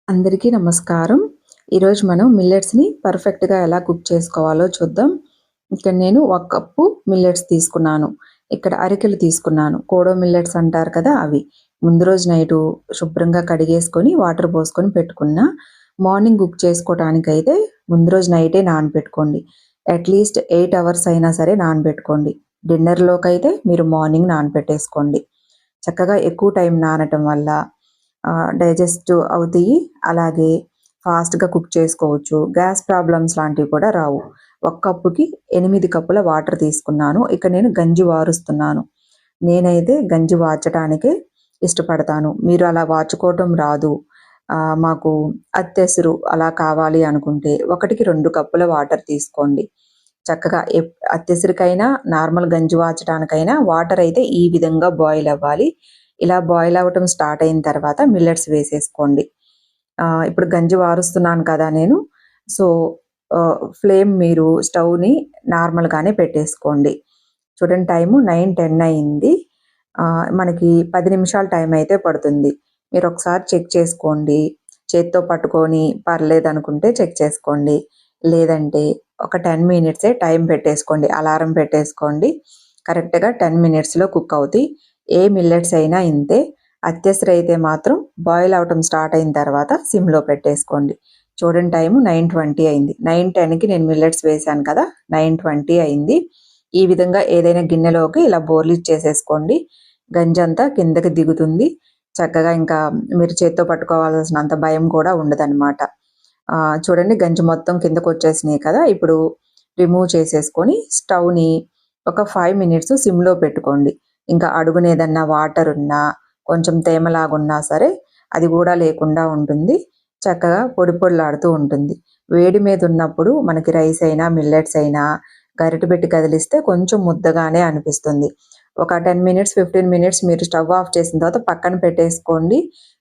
అందరికీ నమస్కారం. ఈరోజు మనం మిల్లెట్స్‌ని పర్ఫెక్ట్‌గా ఎలా కుక్ చేసుకోవాలో చూద్దాం. ఇక్కడ నేను 1 కప్పు మిల్లెట్స్ తీసుకున్నాను. ఇక్కడ అరికెలు తీసుకున్నాను. కోడో మిల్లెట్స్ అంటారు కదా! అవి. ముందు రోజు నైటు శుభ్రంగా కడిగేసుకొని వాటర్ పోసుకొని పెట్టుకున్నా. మార్నింగ్ కుక్ చేసుకోవటానికైతే ముందు రోజు నైటే నానబెట్టుకోండి. అట్‌లీస్ట్ 8 అవర్స్ అయినా సరే నానబెట్టుకోండి. డిన్నర్‌లోకైతే మీరు మార్నింగ్ నానబెట్టేసుకోండి. చక్కగా ఎక్కువ టైం నానటం వల్ల డైజెస్ట్ అవుతాయి. అలాగే ఫాస్ట్‌గా కుక్ చేసుకోవచ్చు. గ్యాస్ ప్రాబ్లమ్స్ లాంటివి కూడా రావు. 1 కప్పుకి 8 కప్పుల వాటర్ తీసుకున్నాను. ఇక్కడ నేను గంజి వారుస్తున్నాను. నేనైతే గంజి వార్చటానికే ఇష్టపడతాను. మీరు అలా వార్చుకోవటం రాదు. మాకు అత్తెసరు అలా కావాలి అనుకుంటే 1కి 2 కప్పుల వాటర్ తీసుకోండి. చక్కగా అత్తెసరికైనా, నార్మల్ గంజి వార్చడానికైనా వాటర్ అయితే ఈ విధంగా బాయిల్ అవ్వాలి. ఇలా బాయిల్ అవ్వటం స్టార్ట్ అయిన తర్వాత మిల్లెట్స్ వేసేసుకోండి. ఇప్పుడు గంజి వారుస్తున్నాను కదా నేను. సో, ఫ్లేమ్ మీరు స్టవ్‌ని నార్మల్‌గానే పెట్టేసుకోండి. చూడండి టైము 9:10 అయింది. మనకి 10 నిమిషాలు టైం అయితే పడుతుంది. మీరొకసారి చెక్ చేసుకోండి. చేత్తో పట్టుకొని పర్లేదనుకుంటే చెక్ చేసుకోండి. లేదంటే ఒక 10 మినిట్సే టైం పెట్టేసుకోండి. అలారం పెట్టేసుకోండి. కరెక్ట్‌గా 10 మినిట్స్‌లో కుక్ అవుతాయి. ఏ మిల్లెట్స్ అయినా ఇంతే. అత్యవసరమైతే మాత్రం బాయిల్ అవ్వటం స్టార్ట్ అయిన తర్వాత సిమ్‌లో పెట్టేసుకోండి. చూడండి టైము 9:20 అయింది. 9:10కి నేను మిల్లెట్స్ వేశాను కదా! 9:20 అయింది. ఈ విధంగా ఏదైనా గిన్నెలోకి ఇలా బోర్లిచ్చేసేసుకోండి. గంజంతా కిందకి దిగుతుంది. చక్కగా ఇంకా మీరు చేత్తో పట్టుకోవాల్సినంత భయం కూడా ఉండదనమాట. చూడండి గంజి మొత్తం కిందకొచ్చేసినాయి కదా! ఇప్పుడు రిమూవ్ చేసేసుకొని స్టవ్‌ని ఒక 5 మినిట్స్ సిమ్‌లో పెట్టుకోండి. ఇంకా అడుగున ఏదన్నా వాటర్ ఉన్నా, కొంచెం తేమలాగున్నా సరే అది కూడా లేకుండా ఉంటుంది. చక్కగా పొడి పొడిలాడుతూ ఉంటుంది. వేడి మీద ఉన్నప్పుడు మనకి రైస్ అయినా, మిల్లెట్స్ అయినా గరిటె పెట్టి కదిలిస్తే కొంచెం ముద్దగానే అనిపిస్తుంది. ఒక 10 మినిట్స్, 15 మినిట్స్ మీరు స్టవ్ ఆఫ్ చేసిన తర్వాత పక్కన పెట్టేసుకోండి.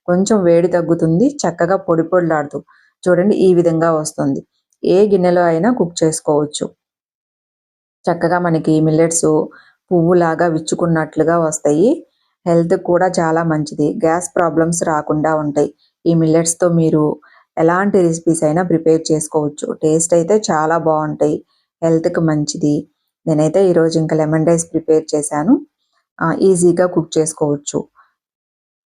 కొంచెం వేడి తగ్గుతుంది. చక్కగా పొడి పొడిలాడుతూ చూడండి ఈ విధంగా వస్తుంది. ఏ గిన్నెలో అయినా కుక్ చేసుకోవచ్చు. చక్కగా మనకి మిల్లెట్సు పువ్వులాగా విచ్చుకున్నట్లుగా వస్తాయి. హెల్త్‌కి కూడా చాలా మంచిది. గ్యాస్ ప్రాబ్లమ్స్ రాకుండా ఉంటాయి. ఈ మిల్లెట్స్‌తో మీరు ఎలాంటి రెసిపీస్ అయినా ప్రిపేర్ చేసుకోవచ్చు. టేస్ట్ అయితే చాలా బావుంటాయి. హెల్త్‌కి మంచిది. నేనైతే ఈరోజు ఇంకా లెమన్ రైస్ ప్రిపేర్ చేశాను. ఈజీగా కుక్ చేసుకోవచ్చు.